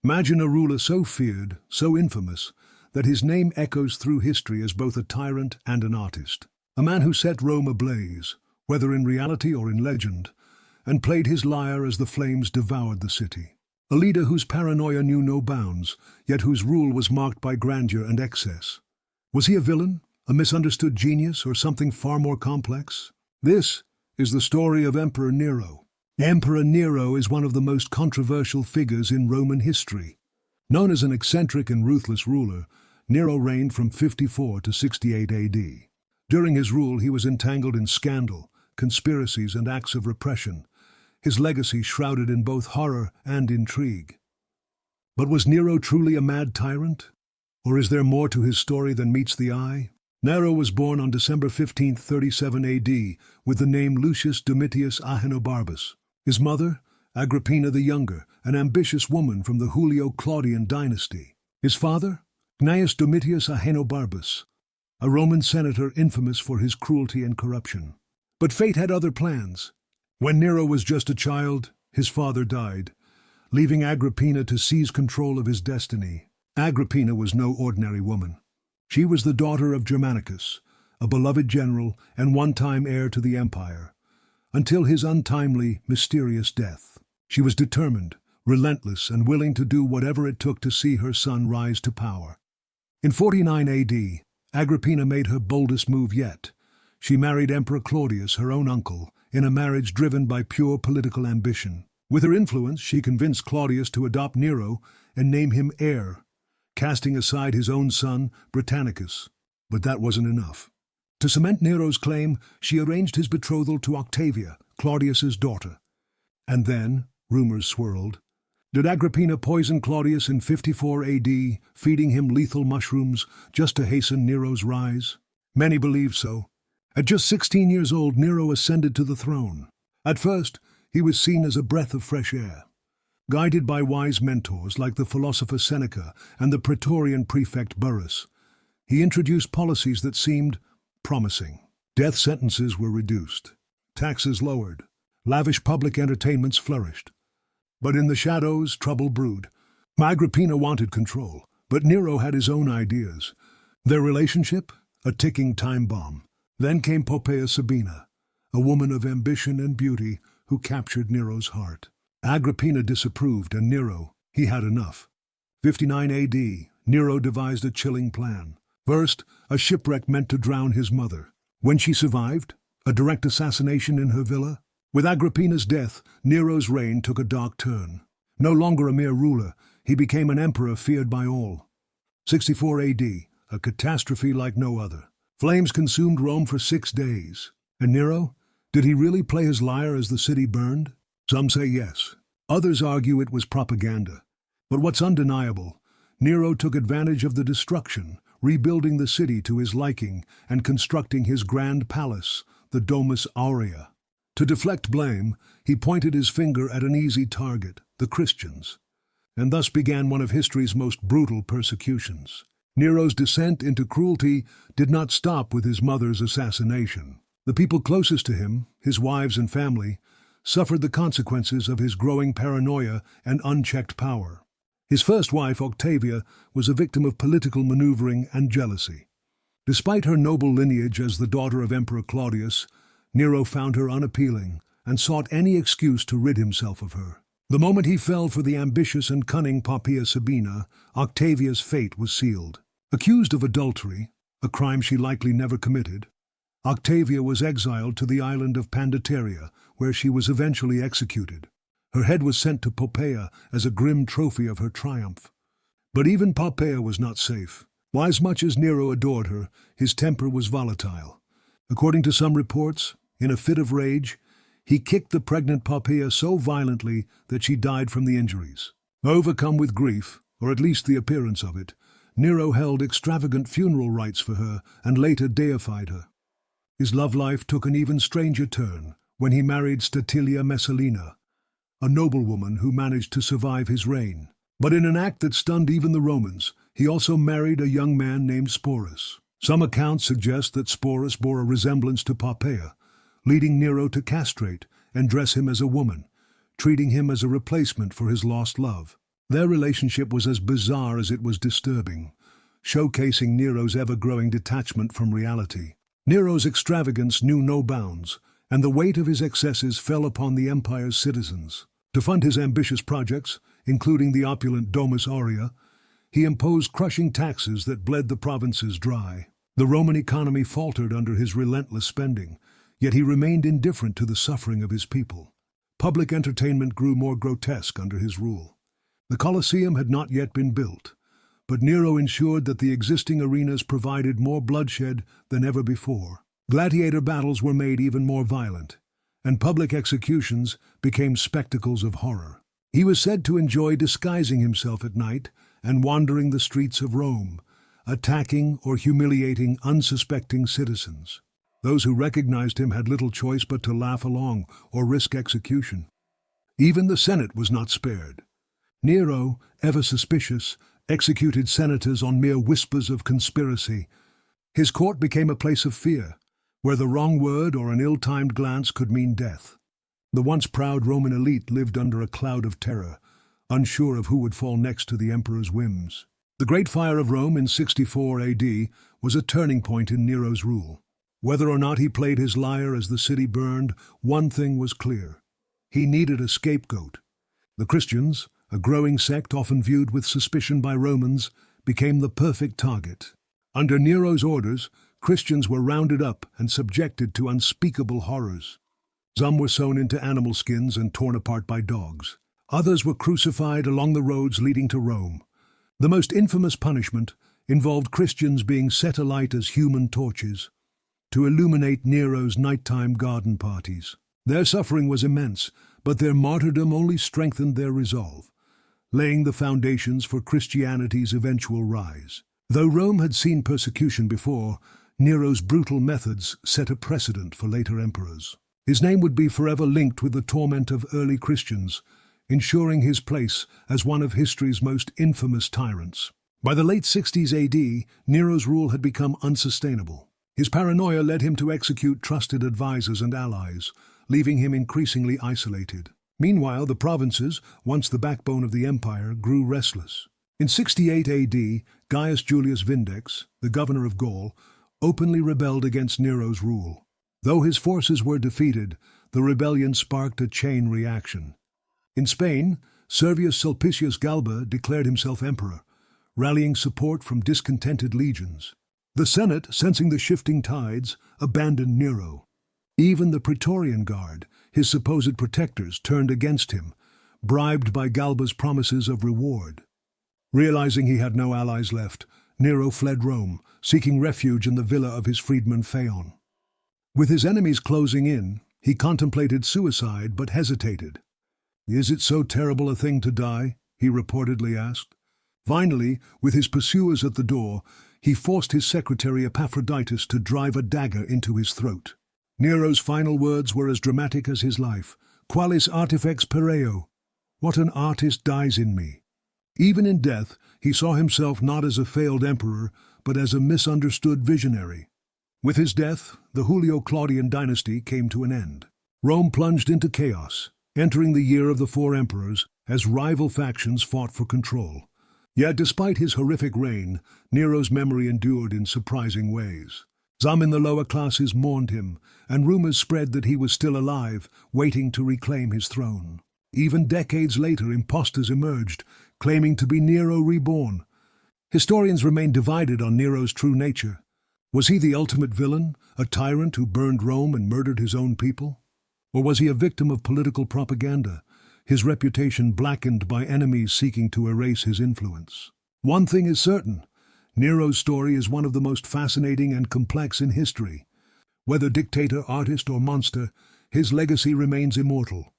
Imagine a ruler so feared, so infamous, that his name echoes through history as both a tyrant and an artist. A man who set Rome ablaze, whether in reality or in legend, and played his lyre as the flames devoured the city. A leader whose paranoia knew no bounds, yet whose rule was marked by grandeur and excess. Was he a villain, a misunderstood genius, or something far more complex? This is the story of Emperor Nero. Emperor Nero is one of the most controversial figures in Roman history. Known as an eccentric and ruthless ruler, Nero reigned from 54 to 68 AD. During his rule, he was entangled in scandal, conspiracies, and acts of repression, his legacy shrouded in both horror and intrigue. But was Nero truly a mad tyrant? Or is there more to his story than meets the eye? Nero was born on December 15, 37 AD, with the name Lucius Domitius Ahenobarbus. His mother, Agrippina the Younger, an ambitious woman from the Julio-Claudian dynasty. His father, Gnaeus Domitius Ahenobarbus, a Roman senator infamous for his cruelty and corruption. But fate had other plans. When Nero was just a child, his father died, leaving Agrippina to seize control of his destiny. Agrippina was no ordinary woman. She was the daughter of Germanicus, a beloved general and one-time heir to the empire, until his untimely, mysterious death. She was determined, relentless, and willing to do whatever it took to see her son rise to power. In 49 AD, Agrippina made her boldest move yet. She married Emperor Claudius, her own uncle, in a marriage driven by pure political ambition. With her influence, she convinced Claudius to adopt Nero and name him heir, casting aside his own son, Britannicus. But that wasn't enough. To cement Nero's claim, she arranged his betrothal to Octavia, Claudius's daughter. And then, rumors swirled. Did Agrippina poison Claudius in 54 AD, feeding him lethal mushrooms just to hasten Nero's rise? Many believe so. At just 16 years old, Nero ascended to the throne. At first, he was seen as a breath of fresh air. Guided by wise mentors like the philosopher Seneca and the Praetorian prefect Burrus, he introduced policies that seemed promising. Death sentences were reduced, taxes lowered, lavish public entertainments flourished. But in the shadows, trouble brewed. Agrippina wanted control, but Nero had his own ideas. Their relationship, a ticking time bomb. Then came Poppaea Sabina, a woman of ambition and beauty who captured Nero's heart. Agrippina disapproved, and Nero, he had enough. 59 AD, Nero devised a chilling plan. First, a shipwreck meant to drown his mother. When she survived, a direct assassination in her villa. With Agrippina's death, Nero's reign took a dark turn. No longer a mere ruler, he became an emperor feared by all. 64 AD, a catastrophe like no other. Flames consumed Rome for 6 days. And Nero? Did he really play his lyre as the city burned? Some say yes. Others argue it was propaganda. But what's undeniable, Nero took advantage of the destruction, rebuilding the city to his liking and constructing his grand palace, the Domus Aurea. To deflect blame, he pointed his finger at an easy target, the Christians, and thus began one of history's most brutal persecutions. Nero's descent into cruelty did not stop with his mother's assassination. The people closest to him, his wives and family, suffered the consequences of his growing paranoia and unchecked power. His first wife, Octavia, was a victim of political maneuvering and jealousy. Despite her noble lineage as the daughter of Emperor Claudius, Nero found her unappealing and sought any excuse to rid himself of her. The moment he fell for the ambitious and cunning Poppaea Sabina, Octavia's fate was sealed. Accused of adultery, a crime she likely never committed, Octavia was exiled to the island of Pandateria, where she was eventually executed. Her head was sent to Poppaea as a grim trophy of her triumph. But even Poppaea was not safe. While as much as Nero adored her, his temper was volatile. According to some reports, in a fit of rage, he kicked the pregnant Poppaea so violently that she died from the injuries. Overcome with grief, or at least the appearance of it, Nero held extravagant funeral rites for her and later deified her. His love life took an even stranger turn when he married Statilia Messalina, a noblewoman who managed to survive his reign. But in an act that stunned even the Romans, he also married a young man named Sporus. Some accounts suggest that Sporus bore a resemblance to Poppaea, leading Nero to castrate and dress him as a woman, treating him as a replacement for his lost love. Their relationship was as bizarre as it was disturbing, showcasing Nero's ever-growing detachment from reality. Nero's extravagance knew no bounds, and the weight of his excesses fell upon the empire's citizens. To fund his ambitious projects, including the opulent Domus Aurea, he imposed crushing taxes that bled the provinces dry. The Roman economy faltered under his relentless spending, yet he remained indifferent to the suffering of his people. Public entertainment grew more grotesque under his rule. The Colosseum had not yet been built, but Nero ensured that the existing arenas provided more bloodshed than ever before. Gladiator battles were made even more violent, and public executions became spectacles of horror. He was said to enjoy disguising himself at night and wandering the streets of Rome, attacking or humiliating unsuspecting citizens. Those who recognized him had little choice but to laugh along or risk execution. Even the Senate was not spared. Nero, ever suspicious, executed senators on mere whispers of conspiracy. His court became a place of fear, where the wrong word or an ill-timed glance could mean death. The once proud Roman elite lived under a cloud of terror, unsure of who would fall next to the emperor's whims. The Great Fire of Rome in 64 AD was a turning point in Nero's rule. Whether or not he played his lyre as the city burned, one thing was clear. He needed a scapegoat. The Christians, a growing sect often viewed with suspicion by Romans, became the perfect target. Under Nero's orders, Christians were rounded up and subjected to unspeakable horrors. Some were sewn into animal skins and torn apart by dogs. Others were crucified along the roads leading to Rome. The most infamous punishment involved Christians being set alight as human torches to illuminate Nero's nighttime garden parties. Their suffering was immense, but their martyrdom only strengthened their resolve, laying the foundations for Christianity's eventual rise. Though Rome had seen persecution before, Nero's brutal methods set a precedent for later emperors. His name would be forever linked with the torment of early Christians, ensuring his place as one of history's most infamous tyrants. By the late 60s AD, Nero's rule had become unsustainable. His paranoia led him to execute trusted advisors and allies, leaving him increasingly isolated. Meanwhile, the provinces, once the backbone of the empire, grew restless. In 68 AD, Gaius Julius Vindex, the governor of Gaul, openly rebelled against Nero's rule. Though his forces were defeated, the rebellion sparked a chain reaction. In Spain, Servius Sulpicius Galba declared himself emperor, rallying support from discontented legions. The Senate, sensing the shifting tides, abandoned Nero. Even the Praetorian Guard, his supposed protectors, turned against him, bribed by Galba's promises of reward. Realizing he had no allies left, Nero fled Rome, seeking refuge in the villa of his freedman Phaon. With his enemies closing in, he contemplated suicide but hesitated. "Is it so terrible a thing to die?" he reportedly asked. Finally, with his pursuers at the door, he forced his secretary Epaphroditus to drive a dagger into his throat. Nero's final words were as dramatic as his life. "Qualis artifex pereo?" What an artist dies in me. Even in death, he saw himself not as a failed emperor, but as a misunderstood visionary. With his death, the Julio-Claudian dynasty came to an end. Rome plunged into chaos, entering the year of the four emperors as rival factions fought for control. Yet despite his horrific reign, Nero's memory endured in surprising ways. Some in the lower classes mourned him, and rumors spread that he was still alive, waiting to reclaim his throne. Even decades later, imposters emerged, claiming to be Nero reborn. Historians remain divided on Nero's true nature. Was he the ultimate villain, a tyrant who burned Rome and murdered his own people? Or was he a victim of political propaganda, his reputation blackened by enemies seeking to erase his influence? One thing is certain: Nero's story is one of the most fascinating and complex in history. Whether dictator, artist, or monster, his legacy remains immortal.